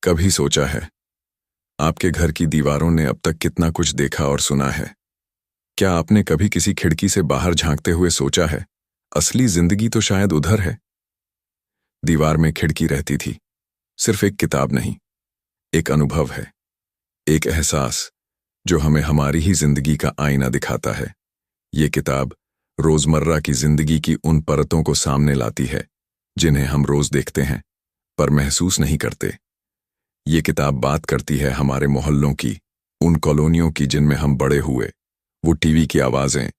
कभी सोचा है आपके घर की दीवारों ने अब तक कितना कुछ देखा और सुना है? क्या आपने कभी किसी खिड़की से बाहर झांकते हुए सोचा है असली जिंदगी तो शायद उधर है? दीवार में खिड़की रहती थी, सिर्फ एक किताब नहीं, एक अनुभव है, एक एहसास जो हमें हमारी ही जिंदगी का आईना दिखाता है। ये किताब रोजमर्रा की जिंदगी की उन परतों को सामने लाती है जिन्हें हम रोज देखते हैं पर महसूस नहीं करते। ये किताब बात करती है हमारे मोहल्लों की, उन कॉलोनियों की जिनमें हम बड़े हुए, वो टीवी की आवाजें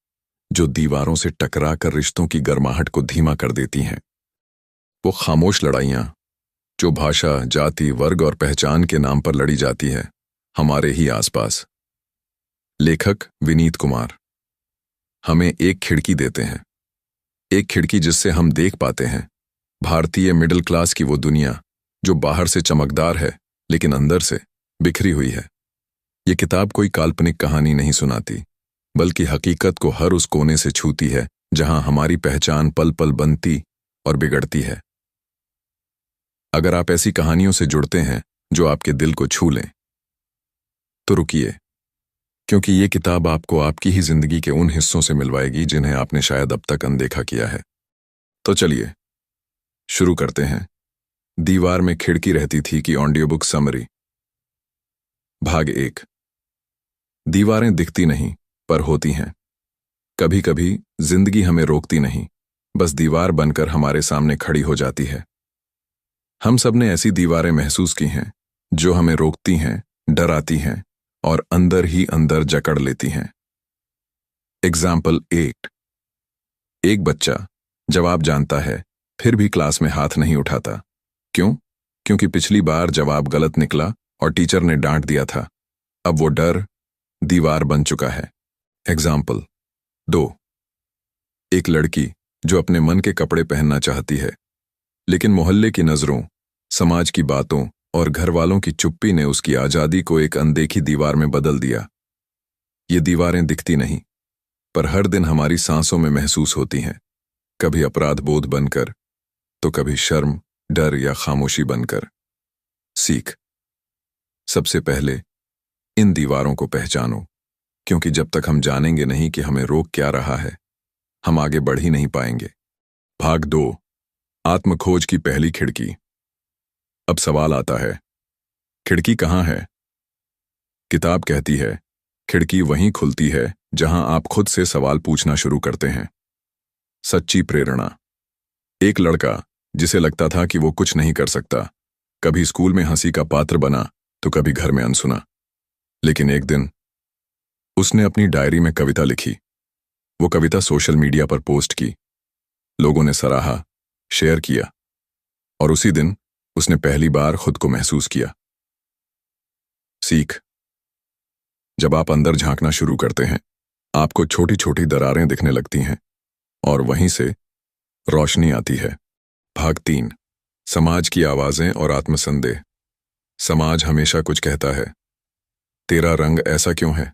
जो दीवारों से टकरा कर रिश्तों की गर्माहट को धीमा कर देती हैं, वो खामोश लड़ाइयां जो भाषा, जाति, वर्ग और पहचान के नाम पर लड़ी जाती है हमारे ही आसपास। लेखक विनीत कुमार हमें एक खिड़की देते हैं, एक खिड़की जिससे हम देख पाते हैं भारतीय मिडिल क्लास की वो दुनिया जो बाहर से चमकदार है लेकिन अंदर से बिखरी हुई है। ये किताब कोई काल्पनिक कहानी नहीं सुनाती, बल्कि हकीकत को हर उस कोने से छूती है जहां हमारी पहचान पल पल बनती और बिगड़ती है। अगर आप ऐसी कहानियों से जुड़ते हैं जो आपके दिल को छू लें, तो रुकिए, क्योंकि ये किताब आपको आपकी ही जिंदगी के उन हिस्सों से मिलवाएगी जिन्हें आपने शायद अब तक अनदेखा किया है। तो चलिए शुरू करते हैं दीवार में खिड़की रहती थी कि ऑडियो बुक समरी। भाग 1। दीवारें दिखती नहीं पर होती हैं। कभी कभी जिंदगी हमें रोकती नहीं, बस दीवार बनकर हमारे सामने खड़ी हो जाती है। हम सब ने ऐसी दीवारें महसूस की हैं जो हमें रोकती हैं, डराती हैं और अंदर ही अंदर जकड़ लेती हैं। एग्जाम्पल 8। एक बच्चा जवाब जानता है फिर भी क्लास में हाथ नहीं उठाता। क्यों? क्योंकि पिछली बार जवाब गलत निकला और टीचर ने डांट दिया था। अब वो डर दीवार बन चुका है। एग्जाम्पल 2। एक लड़की जो अपने मन के कपड़े पहनना चाहती है, लेकिन मोहल्ले की नजरों, समाज की बातों और घर वालों की चुप्पी ने उसकी आजादी को एक अनदेखी दीवार में बदल दिया। ये दीवारें दिखती नहीं, पर हर दिन हमारी सांसों में महसूस होती हैं, कभी अपराध बोध बनकर, तो कभी शर्म, डर या खामोशी बनकर। सीख। सबसे पहले इन दीवारों को पहचानो, क्योंकि जब तक हम जानेंगे नहीं कि हमें रोक क्या रहा है, हम आगे बढ़ ही नहीं पाएंगे। भाग 2। आत्मखोज की पहली खिड़की। अब सवाल आता है, खिड़की कहाँ है? किताब कहती है, खिड़की वहीं खुलती है जहां आप खुद से सवाल पूछना शुरू करते हैं। सच्ची प्रेरणा। एक लड़का जिसे लगता था कि वो कुछ नहीं कर सकता, कभी स्कूल में हंसी का पात्र बना तो कभी घर में अनसुना। लेकिन एक दिन उसने अपनी डायरी में कविता लिखी। वो कविता सोशल मीडिया पर पोस्ट की, लोगों ने सराहा, शेयर किया, और उसी दिन उसने पहली बार खुद को महसूस किया। सीख। जब आप अंदर झांकना शुरू करते हैं, आपको छोटी छोटी दरारें दिखने लगती हैं और वहीं से रोशनी आती है। भाग 3। समाज की आवाजें और आत्मसंदेह। समाज हमेशा कुछ कहता है, तेरा रंग ऐसा क्यों है,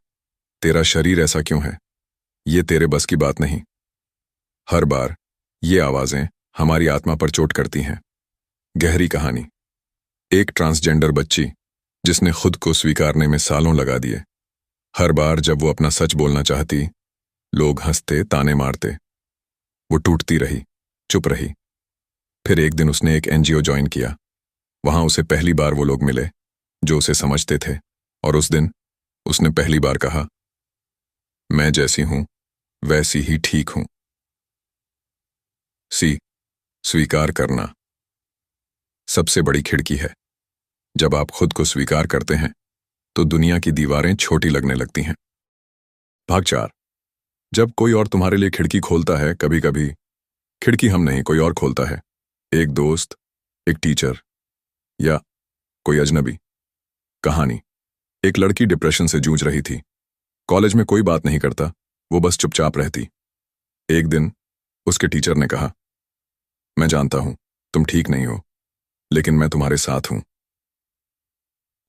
तेरा शरीर ऐसा क्यों है, ये तेरे बस की बात नहीं। हर बार ये आवाजें हमारी आत्मा पर चोट करती हैं। गहरी कहानी। एक ट्रांसजेंडर बच्ची जिसने खुद को स्वीकारने में सालों लगा दिए। हर बार जब वो अपना सच बोलना चाहती, लोग हंसते, ताने मारते। वो टूटती रही, चुप रही। फिर एक दिन उसने एक एनजीओ ज्वाइन किया। वहां उसे पहली बार वो लोग मिले जो उसे समझते थे, और उस दिन उसने पहली बार कहा, मैं जैसी हूं वैसी ही ठीक हूं। स्वीकार करना सबसे बड़ी खिड़की है। जब आप खुद को स्वीकार करते हैं तो दुनिया की दीवारें छोटी लगने लगती हैं। भाग 4। जब कोई और तुम्हारे लिए खिड़की खोलता है, कभी कभी खिड़की हम नहीं, कोई और खोलता है। एक दोस्त, एक टीचर या कोई अजनबी। कहानी। एक लड़की डिप्रेशन से जूझ रही थी। कॉलेज में कोई बात नहीं करता, वो बस चुपचाप रहती। एक दिन उसके टीचर ने कहा, मैं जानता हूं तुम ठीक नहीं हो, लेकिन मैं तुम्हारे साथ हूं।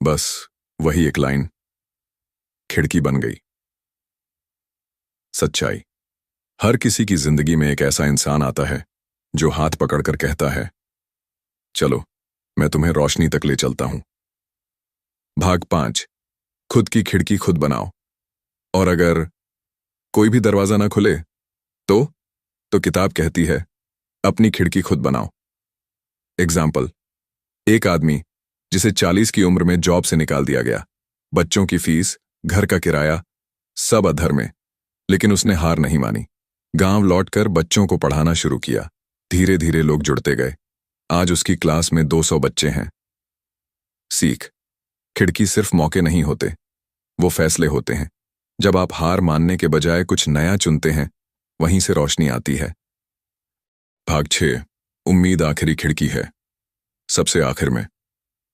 बस वही एक लाइन खिड़की बन गई। सच्चाई। हर किसी की जिंदगी में एक ऐसा इंसान आता है जो हाथ पकड़कर कहता है, चलो मैं तुम्हें रोशनी तक ले चलता हूं। भाग 5। खुद की खिड़की खुद बनाओ। और अगर कोई भी दरवाजा ना खुले तो किताब कहती है अपनी खिड़की खुद बनाओ। एग्जाम्पल, एक आदमी जिसे 40 की उम्र में जॉब से निकाल दिया गया, बच्चों की फीस, घर का किराया, सब अधर में, लेकिन उसने हार नहीं मानी। गांव लौटकर बच्चों को पढ़ाना शुरू किया। धीरे धीरे लोग जुड़ते गए। आज उसकी क्लास में 200 बच्चे हैं। सीख, खिड़की सिर्फ मौके नहीं होते, वो फैसले होते हैं। जब आप हार मानने के बजाय कुछ नया चुनते हैं, वहीं से रोशनी आती है। भाग 6। उम्मीद आखिरी खिड़की है। सबसे आखिर में,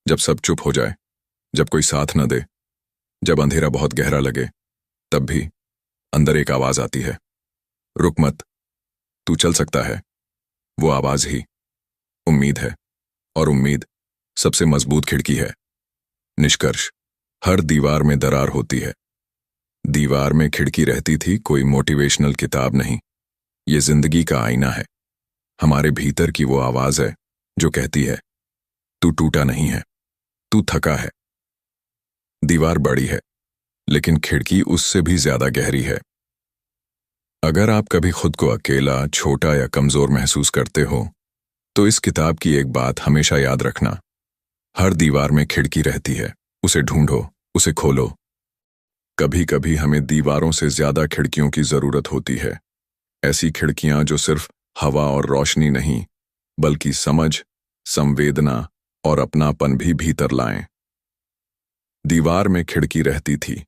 जब सब चुप हो जाए, जब कोई साथ न दे, जब अंधेरा बहुत गहरा लगे, तब भी अंदर एक आवाज आती है, रुक मत, तू चल सकता है। वो आवाज ही उम्मीद है, और उम्मीद सबसे मजबूत खिड़की है। निष्कर्ष, हर दीवार में दरार होती है। दीवार में खिड़की रहती थी कोई मोटिवेशनल किताब नहीं, ये जिंदगी का आईना है। हमारे भीतर की वो आवाज है जो कहती है, तू टूटा नहीं है, तू थका है। दीवार बड़ी है, लेकिन खिड़की उससे भी ज्यादा गहरी है। अगर आप कभी खुद को अकेला, छोटा या कमजोर महसूस करते हो, तो इस किताब की एक बात हमेशा याद रखना, हर दीवार में खिड़की रहती है, उसे ढूंढो, उसे खोलो। कभी कभी हमें दीवारों से ज्यादा खिड़कियों की जरूरत होती है, ऐसी खिड़कियां जो सिर्फ हवा और रोशनी नहीं, बल्कि समझ, संवेदना और अपनापन भी भीतर लाएं। दीवार में खिड़की रहती थी,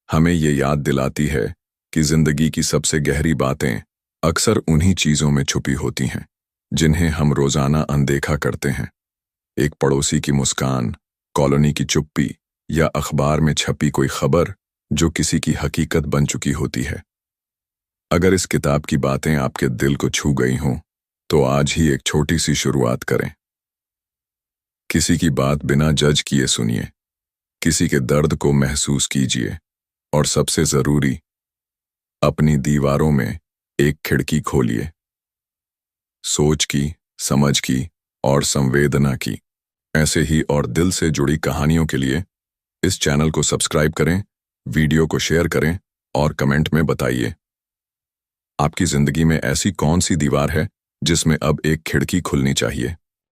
हमें ये याद दिलाती है कि जिंदगी की सबसे गहरी बातें अक्सर उन्हीं चीजों में छुपी होती हैं जिन्हें हम रोजाना अनदेखा करते हैं। एक पड़ोसी की मुस्कान, कॉलोनी की चुप्पी, या अखबार में छपी कोई खबर जो किसी की हकीकत बन चुकी होती है। अगर इस किताब की बातें आपके दिल को छू गई हों, तो आज ही एक छोटी सी शुरुआत करें। किसी की बात बिना जज किए सुनिए, किसी के दर्द को महसूस कीजिए, और सबसे जरूरी, अपनी दीवारों में एक खिड़की खोलिए। सोच की, समझ की और संवेदना की। ऐसे ही और दिल से जुड़ी कहानियों के लिए इस चैनल को सब्सक्राइब करें, वीडियो को शेयर करें और कमेंट में बताइए, आपकी जिंदगी में ऐसी कौन सी दीवार है जिसमें अब एक खिड़की खुलनी चाहिए।